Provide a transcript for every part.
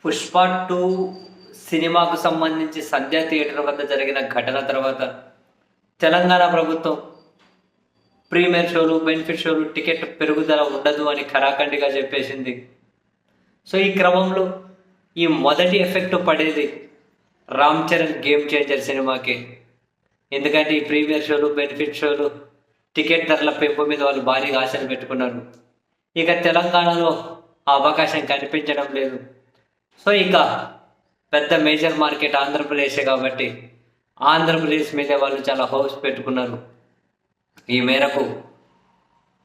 పుష్ప 2 సినిమాకు సంబంధించి సంధ్యా థియేటర్ వద్ద జరిగిన ఘటన తర్వాత తెలంగాణ ప్రభుత్వం ప్రీమియర్ షోలు, బెనిఫిట్ షోలు టికెట్ పెరుగుదల ఉండదు అని ఖరాఖండిగా చెప్పేసింది. సో ఈ క్రమంలో ఈ మొదటి ఎఫెక్ట్ పడేది రామ్ చరణ్ గేమ్ చేంజర్ సినిమాకి. ఎందుకంటే ఈ ప్రీమియర్ షోలు, బెనిఫిట్ షోలు టికెట్ ధరల పెంపు మీద వాళ్ళు భారీగా ఆశలు పెట్టుకున్నారు. ఇక తెలంగాణలో ఆ అవకాశం కనిపించడం లేదు. సో ఇక పెద్ద మేజర్ మార్కెట్ ఆంధ్రప్రదేశే కాబట్టి ఆంధ్రప్రదేశ్ మీద వాళ్ళు చాలా హోప్స్ పెట్టుకున్నారు. ఈ మేరకు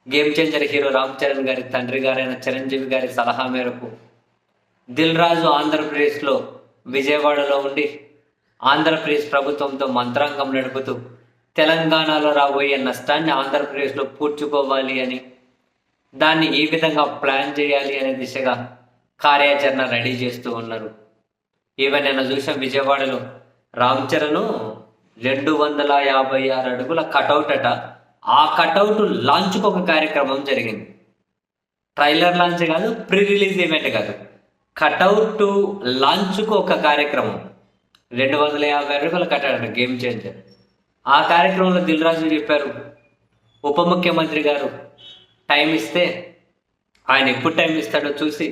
game changer hero Ram Charan గారి తండ్రి గారైన చిరంజీవి గారి సలహా మేరకు దిల్ రాజు ఆంధ్రప్రదేశ్లో విజయవాడలో ఉండి ఆంధ్రప్రదేశ్ ప్రభుత్వంతో మంత్రాంగం నడుపుతూ తెలంగాణలో రాబోయే నష్టాన్ని ఆంధ్రప్రదేశ్లో పూడ్చుకోవాలి అని, దాన్ని ఏ విధంగా ప్లాన్ చేయాలి అనే దిశగా కార్యాచరణ రెడీ చేస్తూ ఉన్నారు. ఈవెన్ నేను చూసాం విజయవాడలో రామ్ చరణ్ 256 అడుగుల కటౌట్ అట. ఆ కటౌట్ లాంచ్కు ఒక కార్యక్రమం జరిగింది. ట్రైలర్ లాంచ్ కాదు, ప్రీ రిలీజ్ ఈవెంట్ కాదు, కటౌట్ లాంచ్కు ఒక కార్యక్రమం. 250 అడుగుల కటౌట్ గేమ్ చేంజర్. ఆ కార్యక్రమంలో దిల్ రాజు చెప్పారు, ఉప ముఖ్యమంత్రి గారు టైం ఇస్తే ఆయన ఎప్పుడు టైం ఇస్తాడో చూసి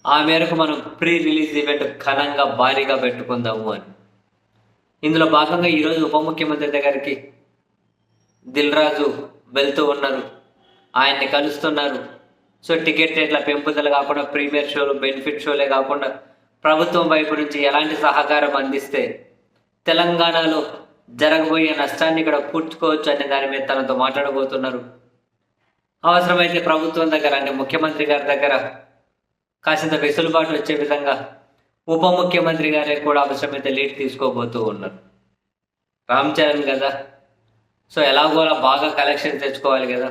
ఆ మేరకు మనం ప్రీ రిలీజ్ ఈవెంట్ ఘనంగా భారీగా పెట్టుకుందాము అని. ఇందులో భాగంగా ఈరోజు ఉప ముఖ్యమంత్రి దగ్గరికి దిల్ రాజు వెళ్తూ ఉన్నారు, ఆయన్ని కలుస్తున్నారు. సో టికెట్ రేట్ల పెంపుదల కాకుండా ప్రీమియర్ షోలు, బెనిఫిట్ షోలే కాకుండా ప్రభుత్వం వైపు నుంచి ఎలాంటి సహకారం అందిస్తే తెలంగాణలో జరగబోయే నష్టాన్ని ఇక్కడ పూడ్చుకోవచ్చు అనే దాని మీద తనతో మాట్లాడబోతున్నారు. అవసరమైతే ప్రభుత్వం దగ్గర అంటే ముఖ్యమంత్రి గారి దగ్గర కాసింత వెసులుబాటు వచ్చే విధంగా ఉప ముఖ్యమంత్రి గారే కూడా అవసరమైతే లీడ్ తీసుకోబోతూ ఉన్నారు. రామ్ చరణ్ కదా, సో ఎలాగోలా బాగా కలెక్షన్ తెచ్చుకోవాలి కదా.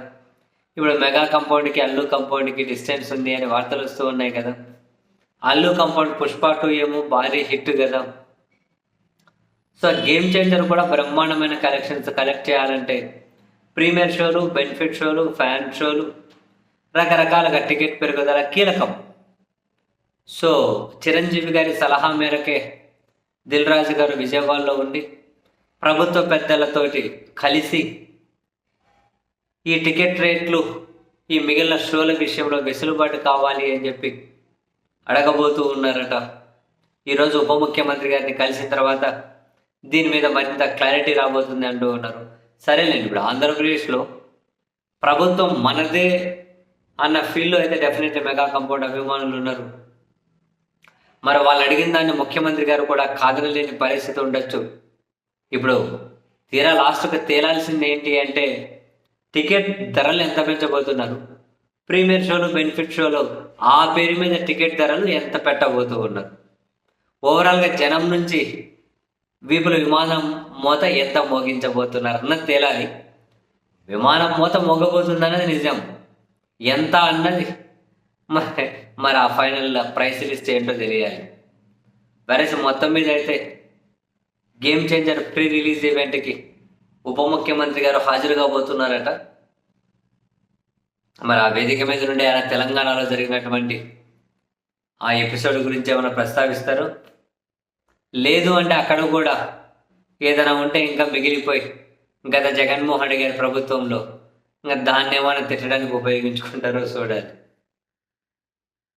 ఇప్పుడు మెగా కంపౌండ్కి అల్లు కంపౌండ్కి డిస్టెన్స్ ఉంది అని వార్తలు వస్తూ ఉన్నాయి కదా. అల్లు కంపౌండ్ పుష్ప 2 ఏమో భారీ హిట్ కదా. సో గేమ్ చేంజర్ కూడా బ్రహ్మాండమైన కలెక్షన్స్ కలెక్ట్ చేయాలంటే ప్రీమియర్ షోలు, బెనిఫిట్ షోలు, ఫ్యాన్ షోలు, రకరకాలుగా టికెట్ పెరుగుదల కీలకం. సో చిరంజీవి గారి సలహా మేరకే దిల్ రాజు గారు విజయవాడలో ఉండి ప్రభుత్వ పెద్దలతోటి కలిసి ఈ టికెట్ రేట్లు, ఈ మిగిలిన షోల విషయంలో వెసులుబాటు కావాలి అని చెప్పి అడగబోతూ ఉన్నారట. ఈరోజు ఉప ముఖ్యమంత్రి గారిని కలిసిన తర్వాత దీని మీద మరింత క్లారిటీ రాబోతుంది అంటూ ఉన్నారు. సరేనండి, ఇప్పుడు ఆంధ్రప్రదేశ్లో ప్రభుత్వం మనదే అన్న ఫీల్డ్లో అయితే డెఫినెట్లీ మెగా కంపౌండ్ అభిమానులు ఉన్నారు. మరి వాళ్ళు అడిగిన దాన్ని ముఖ్యమంత్రి గారు కూడా కాదనలేని పరిస్థితి ఉండొచ్చు. ఇప్పుడు తీరా లాస్ట్కి తేలాల్సింది ఏంటి అంటే టికెట్ ధరలు ఎంత పెంచబోతున్నారు, ప్రీమియర్ షోలు, బెనిఫిట్ షోలు ఆ పేరు మీద టికెట్ ధరలు ఎంత పెట్టబోతూ ఉన్నారు, ఓవరాల్గా జనం నుంచి వీపుల విమానం మోత ఎంత మోగించబోతున్నారు అన్నది తేలాలి. విమానం మోత మోగబోతుందన్నది నిజం, ఎంత అన్నది మరి ఆ ఫైనల్ ప్రైస్ లిస్ట్ ఏంటో తెలియాలి. వెరస్ మొత్తం మీద అయితే గేమ్ చేంజర్ ప్రీ రిలీజ్ ఈవెంట్కి ఉప ముఖ్యమంత్రి గారు హాజరు కాబోతున్నారట. మరి ఆ వేదిక మీద నుండి ఆయన తెలంగాణలో జరిగినటువంటి ఆ ఎపిసోడ్ గురించి ఏమైనా ప్రస్తావిస్తారు, లేదు అంటే అక్కడ కూడా ఏదైనా ఉంటే ఇంకా మిగిలిపోయి గత జగన్మోహన్ రెడ్డి గారి ప్రభుత్వంలో ఇంకా దాన్ని ఏమైనా తిట్టడానికి ఉపయోగించుకుంటారో చూడాలి.